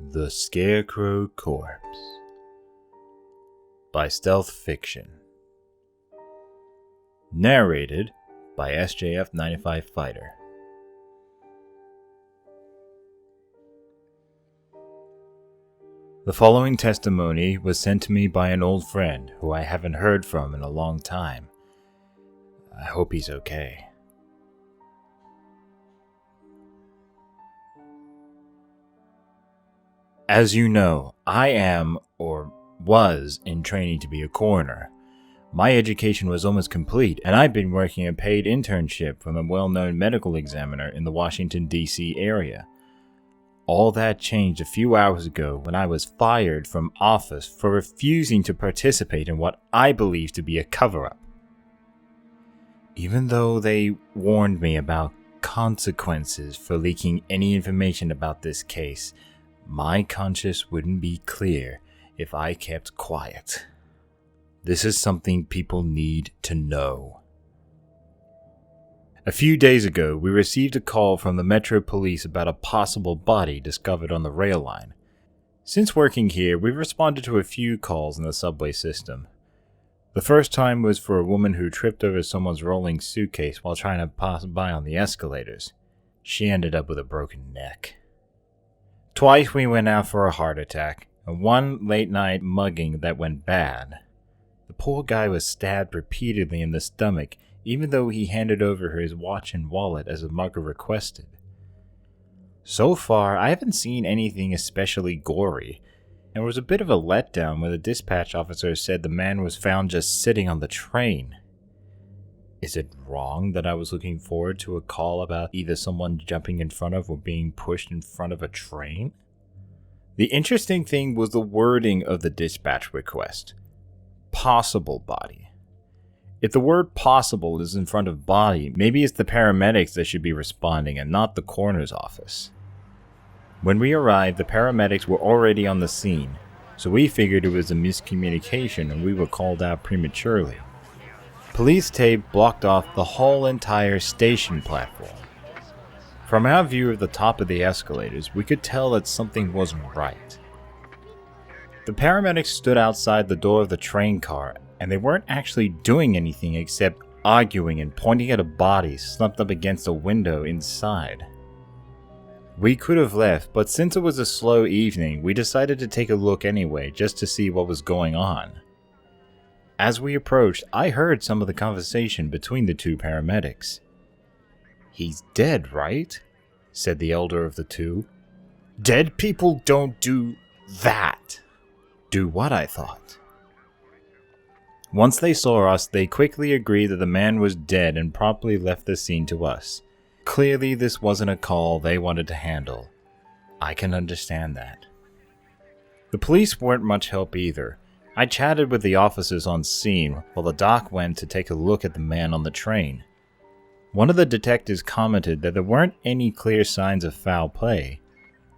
The Scarecrow Corpse by Stealth Fiction. Narrated by SJF 95 Fighter. The following testimony was sent to me by an old friend who I haven't heard from in a long time. I hope he's okay. As you know, I am, or was, in training to be a coroner. My education was almost complete, and I've been working a paid internship from a well-known medical examiner in the Washington, D.C. area. All that changed a few hours ago when I was fired from office for refusing to participate in what I believe to be a cover-up. Even though they warned me about consequences for leaking any information about this case, my conscience wouldn't be clear if I kept quiet. This is something people need to know. A few days ago, we received a call from the Metro Police about a possible body discovered on the rail line. Since working here, we've responded to a few calls in the subway system. The first time was for a woman who tripped over someone's rolling suitcase while trying to pass by on the escalators. She ended up with a broken neck. Twice we went out for a heart attack, and one late-night mugging that went bad. The poor guy was stabbed repeatedly in the stomach, even though he handed over his watch and wallet as the mugger requested. So far, I haven't seen anything especially gory, and it was a bit of a letdown when the dispatch officer said the man was found just sitting on the train. Is it wrong that I was looking forward to a call about either someone jumping in front of or being pushed in front of a train? The interesting thing was the wording of the dispatch request. Possible body. If the word possible is in front of body, maybe it's the paramedics that should be responding and not the coroner's office. When we arrived, the paramedics were already on the scene, so we figured it was a miscommunication and we were called out prematurely. Police tape blocked off the whole entire station platform. From our view of the top of the escalators, we could tell that something wasn't right. The paramedics stood outside the door of the train car, and they weren't actually doing anything except arguing and pointing at a body slumped up against a window inside. We could have left, but since it was a slow evening, we decided to take a look anyway just to see what was going on. As we approached, I heard some of the conversation between the two paramedics. "He's dead, right?" said the elder of the two. "Dead people don't do that." Do what, I thought. Once they saw us, they quickly agreed that the man was dead and promptly left the scene to us. Clearly, this wasn't a call they wanted to handle. I can understand that. The police weren't much help either. I chatted with the officers on scene while the doc went to take a look at the man on the train. One of the detectives commented that there weren't any clear signs of foul play.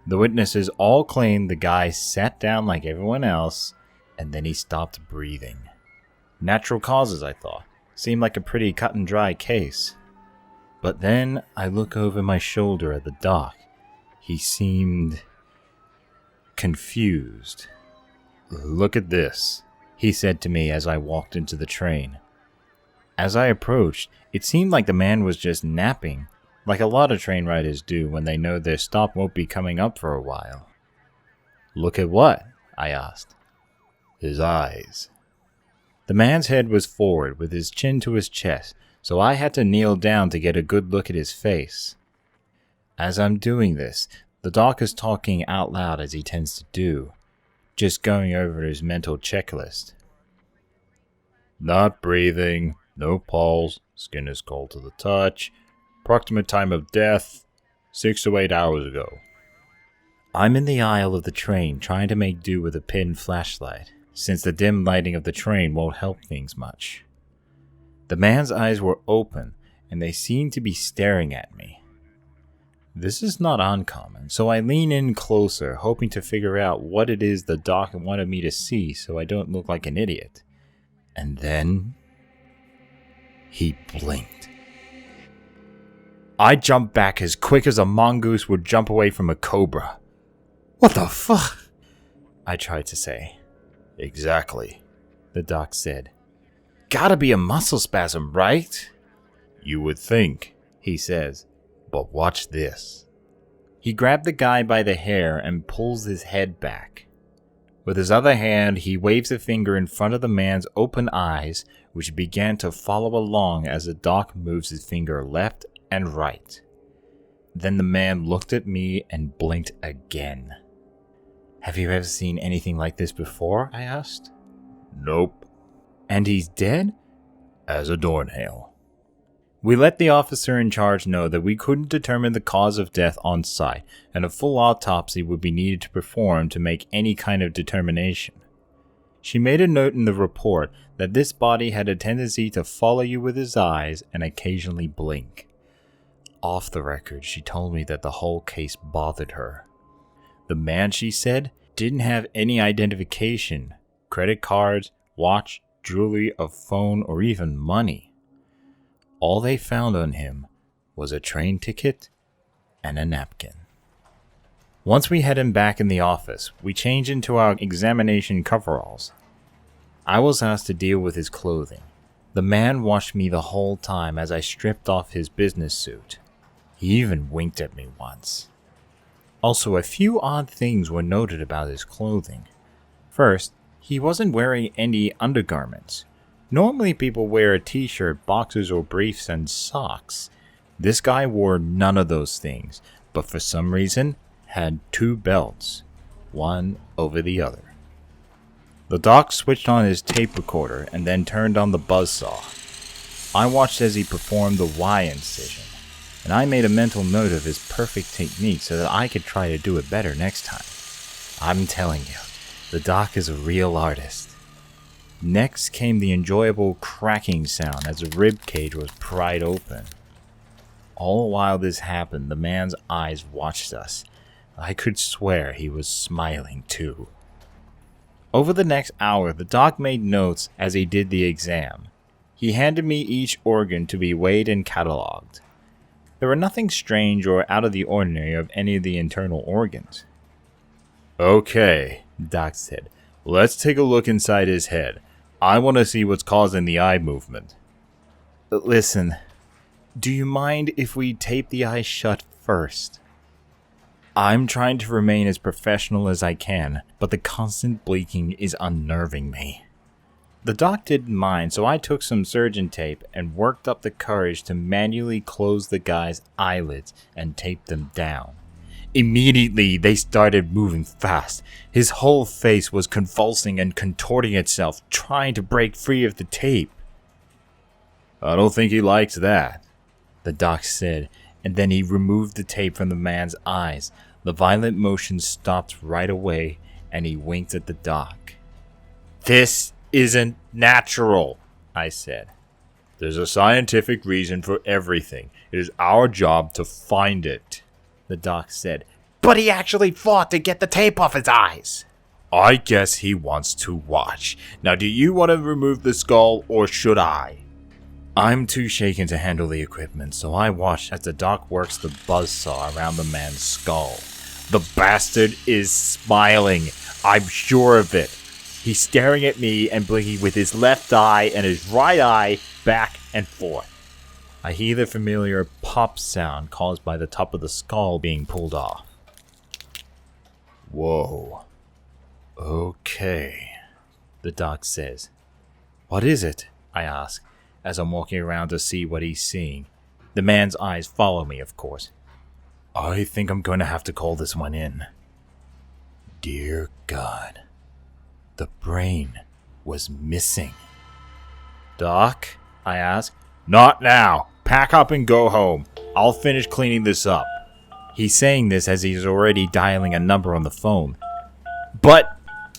The witnesses all claimed the guy sat down like everyone else, and then he stopped breathing. Natural causes, I thought. Seemed like a pretty cut and dry case. But then I look over my shoulder at the doc. He seemed confused. "Look at this," he said to me as I walked into the train. As I approached, it seemed like the man was just napping, like a lot of train riders do when they know their stop won't be coming up for a while. "Look at what?" I asked. "His eyes." The man's head was forward with his chin to his chest, so I had to kneel down to get a good look at his face. As I'm doing this, the doc is talking out loud as he tends to do, just going over his mental checklist. "Not breathing, no pulse, skin is cold to the touch, approximate time of death, 6 to 8 hours ago." I'm in the aisle of the train trying to make do with a pin flashlight, since the dim lighting of the train won't help things much. The man's eyes were open, and they seemed to be staring at me. This is not uncommon, so I lean in closer, hoping to figure out what it is the doc wanted me to see so I don't look like an idiot. And then he blinked. I jumped back as quick as a mongoose would jump away from a cobra. What the fuck? I tried to say. Exactly, the doc said. Gotta be a muscle spasm, right? You would think, he says, but watch this. He grabbed the guy by the hair and pulls his head back. With his other hand, he waves a finger in front of the man's open eyes, which began to follow along as the doc moves his finger left and right. Then the man looked at me and blinked again. Have you ever seen anything like this before? I asked. Nope. And he's dead? As a doornail. We let the officer in charge know that we couldn't determine the cause of death on site, and a full autopsy would be needed to perform to make any kind of determination. She made a note in the report that this body had a tendency to follow you with his eyes and occasionally blink. Off the record, she told me that the whole case bothered her. The man, she said, didn't have any identification, credit cards, watch, jewelry, a phone, or even money. All they found on him was a train ticket and a napkin. Once we had him back in the office, we changed into our examination coveralls. I was asked to deal with his clothing. The man watched me the whole time as I stripped off his business suit. He even winked at me once. Also, a few odd things were noted about his clothing. First, he wasn't wearing any undergarments. Normally people wear a t-shirt, boxers or briefs, and socks. This guy wore none of those things, but for some reason had two belts, one over the other. The doc switched on his tape recorder and then turned on the buzzsaw. I watched as he performed the Y incision, and I made a mental note of his perfect technique so that I could try to do it better next time. I'm telling you, the doc is a real artist. Next came the enjoyable cracking sound as the rib cage was pried open. All while this happened, the man's eyes watched us. I could swear he was smiling too. Over the next hour, the doc made notes as he did the exam. He handed me each organ to be weighed and catalogued. There were nothing strange or out of the ordinary of any of the internal organs. Okay, Doc said. Let's take a look inside his head. I want to see what's causing the eye movement. Listen, do you mind if we tape the eyes shut first? I'm trying to remain as professional as I can, but the constant blinking is unnerving me. The doc didn't mind, so I took some surgeon tape and worked up the courage to manually close the guy's eyelids and tape them down. Immediately, they started moving fast. His whole face was convulsing and contorting itself, trying to break free of the tape. I don't think he likes that, the doc said, and then he removed the tape from the man's eyes. The violent motion stopped right away, and he winked at the doc. This isn't natural, I said. There's a scientific reason for everything. It is our job to find it, the doc said. But he actually fought to get the tape off his eyes. I guess he wants to watch. Now, do you want to remove the skull, or should I? I'm too shaken to handle the equipment, so I watched as the doc works the buzzsaw around the man's skull. The bastard is smiling. I'm sure of it. He's staring at me and blinking with his left eye and his right eye back and forth. I hear the familiar pop sound caused by the top of the skull being pulled off. Whoa. Okay, the doc says. What is it? I ask, as I'm walking around to see what he's seeing. The man's eyes follow me, of course. I think I'm going to have to call this one in. Dear God, the brain was missing. Doc, I ask. Not now. Pack up and go home. I'll finish cleaning this up. He's saying this as he's already dialing a number on the phone. But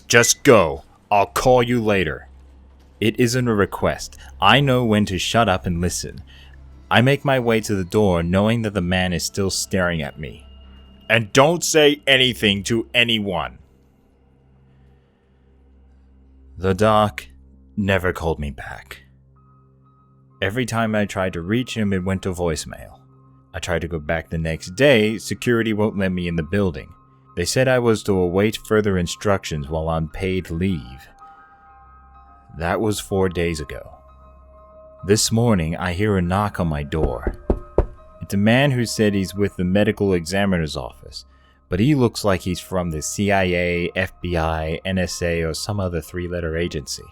just go. I'll call you later. It isn't a request. I know when to shut up and listen. I make my way to the door knowing that the man is still staring at me. And don't say anything to anyone. The doc never called me back. Every time I tried to reach him, it went to voicemail. I tried to go back the next day, security won't let me in the building. They said I was to await further instructions while on paid leave. That was 4 days ago. This morning, I hear a knock on my door. It's a man who said he's with the medical examiner's office, but he looks like he's from the CIA, FBI, NSA, or some other three-letter agency.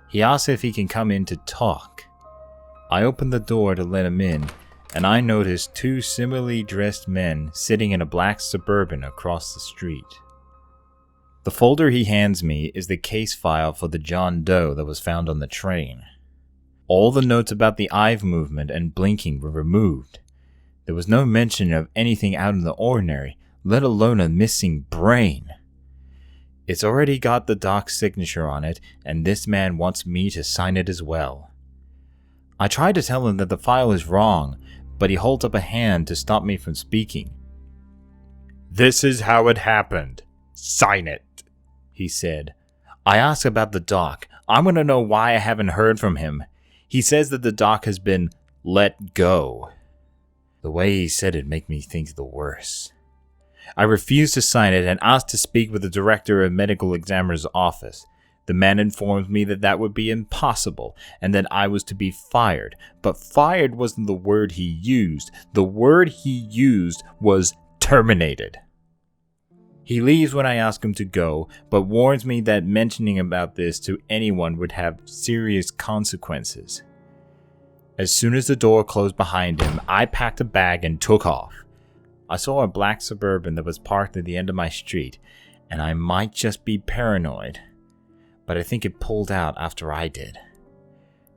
He asks if he can come in to talk. I open the door to let him in, and I notice two similarly dressed men sitting in a black Suburban across the street. The folder he hands me is the case file for the John Doe that was found on the train. All the notes about the eye movement and blinking were removed. There was no mention of anything out of the ordinary, let alone a missing brain. It's already got the doc's signature on it, and this man wants me to sign it as well. I try to tell him that the file is wrong, but he holds up a hand to stop me from speaking. "This is how it happened. Sign it," he said. I ask about the doc. I want to know why I haven't heard from him. He says that the doc has been let go. The way he said it made me think the worst. I refuse to sign it and ask to speak with the director of medical examiner's office. The man informs me that that would be impossible and that I was to be fired. But fired wasn't the word he used. The word he used was terminated. He leaves when I ask him to go, but warns me that mentioning about this to anyone would have serious consequences. As soon as the door closed behind him, I packed a bag and took off. I saw a black Suburban that was parked at the end of my street, and I might just be paranoid, but I think it pulled out after I did.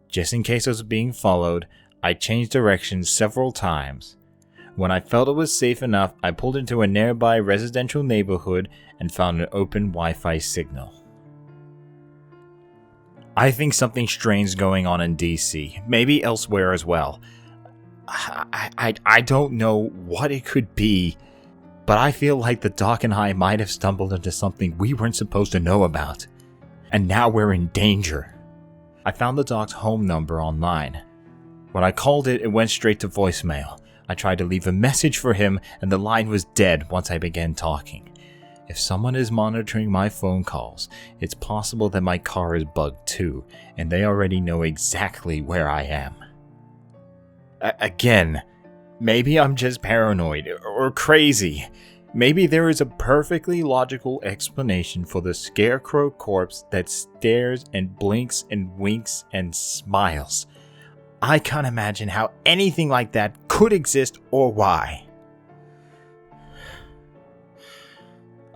Just in case I was being followed, I changed directions several times. When I felt it was safe enough, I pulled into a nearby residential neighborhood and found an open Wi-Fi signal. I think something strange is going on in DC, maybe elsewhere as well. I don't know what it could be, but I feel like the doc and I might have stumbled into something we weren't supposed to know about. And now we're in danger. I found the doc's home number online. When I called it, it went straight to voicemail. I tried to leave a message for him, and the line was dead once I began talking. If someone is monitoring my phone calls, it's possible that my car is bugged too, and they already know exactly where I am. Again, maybe I'm just paranoid or crazy. Maybe there is a perfectly logical explanation for the Scarecrow corpse that stares and blinks and winks and smiles. I can't imagine how anything like that could exist or why.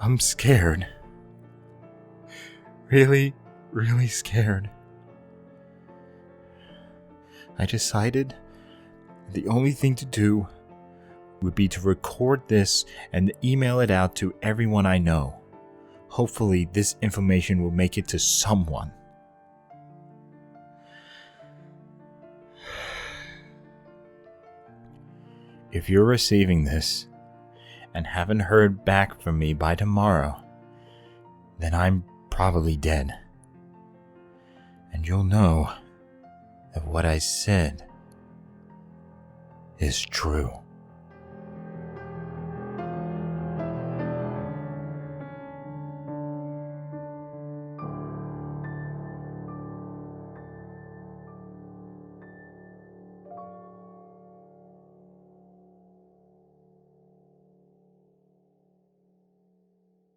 I'm scared. Really, really scared. I decided the only thing to do would be to record this and email it out to everyone I know. Hopefully, this information will make it to someone. If you're receiving this and haven't heard back from me by tomorrow, then I'm probably dead. And you'll know that what I said is true.